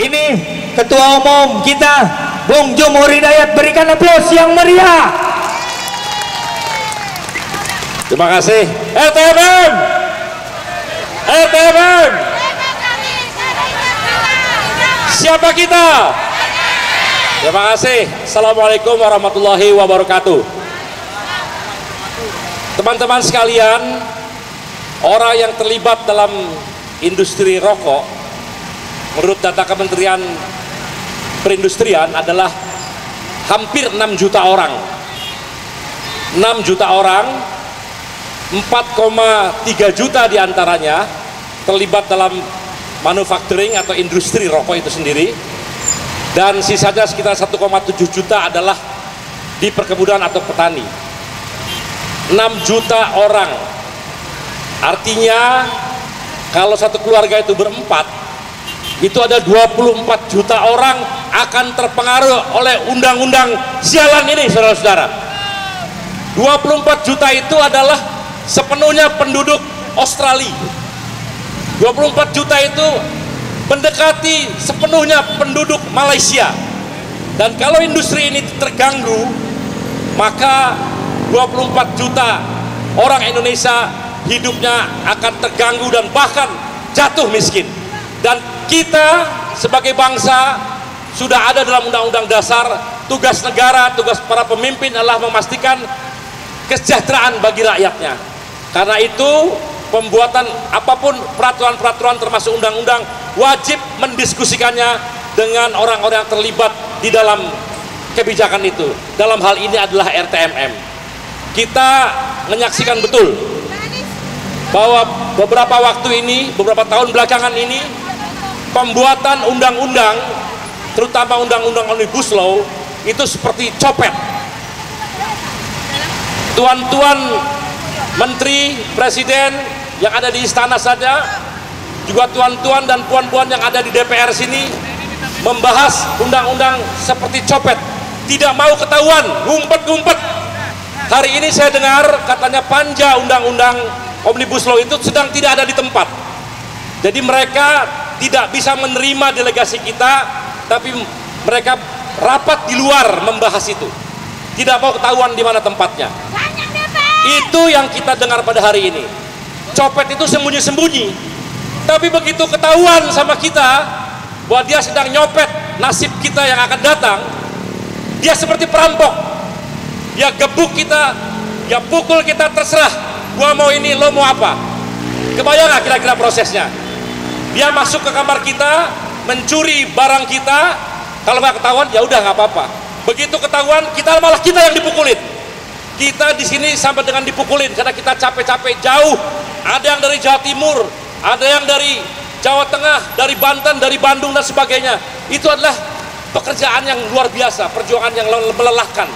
ini Ketua Umum kita Bung Jumhur Hidayat, berikan aplaus yang meriah. Terima kasih. RTMM, RTMM. Siapa kita? Terima kasih. Assalamualaikum warahmatullahi wabarakatuh. Teman-teman sekalian, orang yang terlibat dalam industri rokok menurut data Kementerian Perindustrian adalah hampir 6 juta orang. 6 juta orang, 4,3 juta diantaranya terlibat dalam manufacturing atau industri rokok itu sendiri, dan sisanya sekitar 1,7 juta adalah di perkebunan atau petani. 6 juta orang, artinya kalau satu keluarga itu berempat, itu ada 24 juta orang akan terpengaruh oleh undang-undang sialan ini, saudara-saudara. 24 juta itu adalah sepenuhnya penduduk Australia. 24 juta itu mendekati sepenuhnya penduduk Malaysia. Dan kalau industri ini terganggu, maka 24 juta orang Indonesia hidupnya akan terganggu dan bahkan jatuh miskin. Dan kita sebagai bangsa sudah ada dalam Undang-Undang Dasar, tugas negara, tugas para pemimpin adalah memastikan kesejahteraan bagi rakyatnya. Karena itu pembuatan apapun peraturan-peraturan termasuk undang-undang wajib mendiskusikannya dengan orang-orang yang terlibat di dalam kebijakan itu. Dalam hal ini adalah RTMM. Kita menyaksikan betul bahwa beberapa waktu ini, beberapa tahun belakangan ini, pembuatan undang-undang, terutama undang-undang Omnibus Law, itu seperti copet. Tuan-tuan menteri, presiden yang ada di istana saja, juga tuan-tuan dan puan-puan yang ada di DPR sini membahas undang-undang seperti copet, tidak mau ketahuan, ngumpet-ngumpet. Hari ini saya dengar katanya panja undang-undang Omnibus Law itu sedang tidak ada di tempat. Jadi mereka tidak bisa menerima delegasi kita, tapi mereka rapat di luar membahas itu. Tidak mau ketahuan di mana tempatnya. Itu yang kita dengar pada hari ini. Copet itu sembunyi-sembunyi, tapi begitu ketahuan sama kita bahwa dia sedang nyopet nasib kita yang akan datang, dia seperti perampok. Dia gebuk kita, dia pukul kita, terserah. Gua mau ini, lo mau apa? Kebayang nggak kira-kira prosesnya? Dia masuk ke kamar kita, mencuri barang kita. Kalau nggak ketahuan, ya udah nggak apa-apa. Begitu ketahuan, malah kita yang dipukulin. Kita di sini sampai dengan dipukulin karena kita capek-capek jauh. Ada yang dari Jawa Timur, ada yang dari Jawa Tengah, dari Banten, dari Bandung dan sebagainya. Itu adalah pekerjaan yang luar biasa, perjuangan yang melelahkan.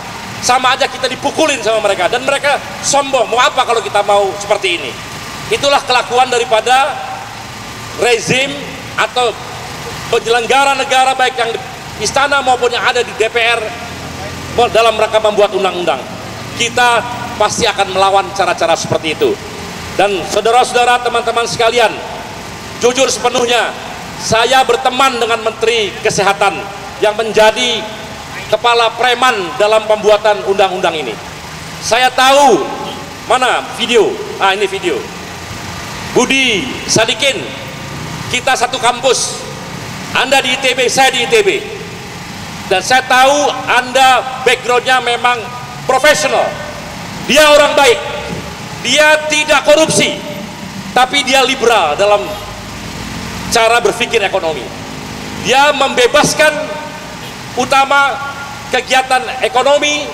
Sama aja kita dipukulin sama mereka, dan mereka sombong. Mau apa kalau kita mau seperti ini? Itulah kelakuan daripada rezim atau penyelenggara negara, baik yang di istana maupun yang ada di DPR dalam rangka membuat undang-undang. Kita pasti akan melawan cara-cara seperti itu. Dan saudara-saudara, teman-teman sekalian, jujur sepenuhnya saya berteman dengan Menteri Kesehatan yang menjadi kepala preman dalam pembuatan undang-undang ini. Saya tahu mana video. Ini video Budi Sadikin. Kita satu kampus, Anda di ITB, saya di ITB, dan saya tahu Anda backgroundnya memang profesional. Dia orang baik, dia tidak korupsi, tapi dia liberal dalam cara berpikir ekonomi. Dia membebaskan utama kegiatan ekonomi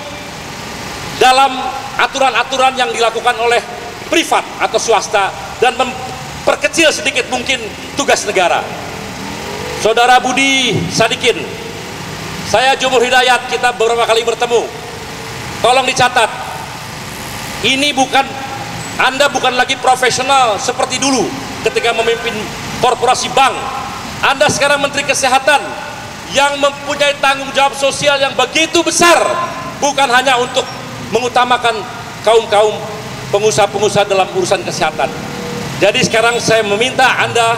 dalam aturan-aturan yang dilakukan oleh privat atau swasta, dan memperkecil sedikit mungkin tugas negara. Saudara Budi Sadikin, saya Jumhur Hidayat, kita beberapa kali bertemu. Tolong dicatat, ini Anda bukan lagi profesional seperti dulu ketika memimpin korporasi bank. Anda sekarang Menteri Kesehatan yang mempunyai tanggung jawab sosial yang begitu besar, bukan hanya untuk mengutamakan kaum-kaum pengusaha-pengusaha dalam urusan kesehatan. Jadi sekarang saya meminta Anda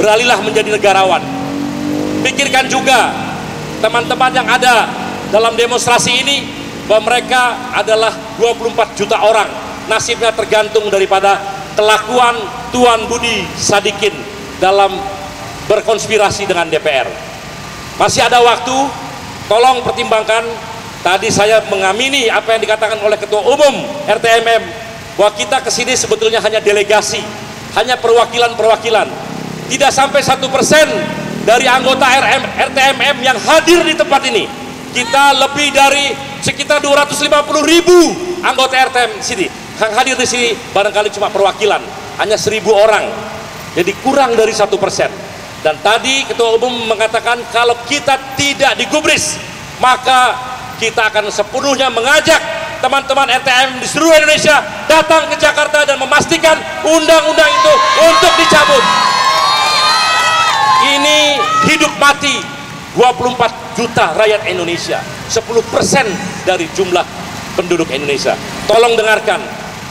beralihlah menjadi negarawan. pikirkan juga teman-teman yang ada dalam demonstrasi ini, bahwa mereka adalah 24 juta orang. Nasibnya tergantung daripada kelakuan Tuan Budi Sadikin dalam berkonspirasi dengan DPR. Masih ada waktu, tolong pertimbangkan. Tadi saya mengamini apa yang dikatakan oleh Ketua Umum RTMM, bahwa kita kesini sebetulnya hanya delegasi, hanya perwakilan-perwakilan. Tidak sampai 1% dari anggota RTMM yang hadir di tempat ini. Kita lebih dari sekitar 250.000 anggota RTM sini. Yang hadir di sini barangkali cuma perwakilan, hanya 1.000 orang. Jadi kurang dari 1%. Dan tadi Ketua Umum mengatakan kalau kita tidak digubris, maka kita akan sepenuhnya mengajak teman-teman RTM di seluruh Indonesia datang ke Jakarta dan memastikan undang-undang itu untuk dicabut. Ini hidup mati 24 juta rakyat Indonesia, 10% dari jumlah penduduk Indonesia. Tolong dengarkan,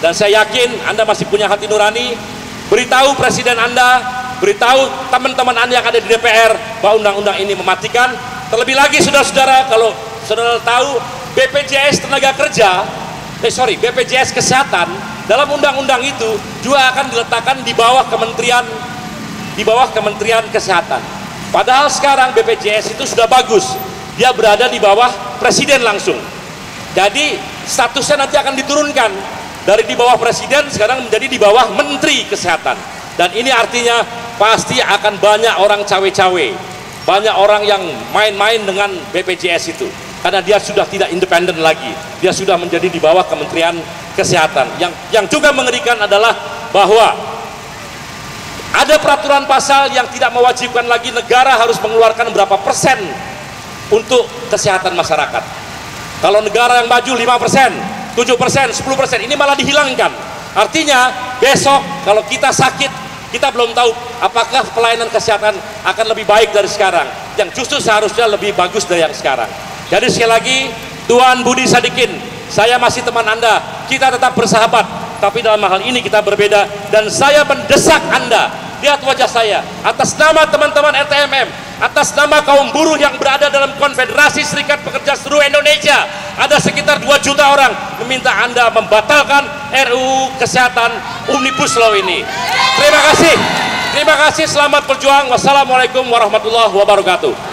dan saya yakin Anda masih punya hati nurani. Beritahu Presiden Anda, beritahu teman-teman Anda yang ada di DPR bahwa undang-undang ini mematikan. Terlebih lagi saudara-saudara, kalau saudara tahu BPJS BPJS Kesehatan dalam undang-undang itu juga akan diletakkan di bawah Kementerian Kesehatan. Padahal sekarang BPJS itu sudah bagus, dia berada di bawah Presiden langsung. Jadi statusnya nanti akan diturunkan dari di bawah Presiden sekarang menjadi di bawah Menteri Kesehatan. Dan ini artinya pasti akan banyak orang cawe-cawe, banyak orang yang main-main dengan BPJS itu, karena dia sudah tidak independen lagi, dia sudah menjadi di bawah Kementerian Kesehatan. Yang juga mengerikan adalah bahwa ada peraturan pasal yang tidak mewajibkan lagi negara harus mengeluarkan berapa persen untuk kesehatan masyarakat. Kalau negara yang maju 5%, 7%, 10%, ini malah dihilangkan. Artinya besok kalau kita sakit, kita belum tahu apakah pelayanan kesehatan akan lebih baik dari sekarang, yang justru seharusnya lebih bagus dari yang sekarang. Jadi sekali lagi, Tuan Budi Sadikin, saya masih teman Anda, kita tetap bersahabat, tapi dalam hal ini kita berbeda. Dan saya mendesak Anda, lihat wajah saya, atas nama teman-teman RTMM, atas nama kaum buruh yang berada dalam Konfederasi Serikat Pekerja seluruh Indonesia, ada sekitar 2 juta orang, meminta Anda membatalkan RUU Kesehatan Omnibus Law ini. Terima kasih, selamat berjuang. Wassalamualaikum warahmatullahi wabarakatuh.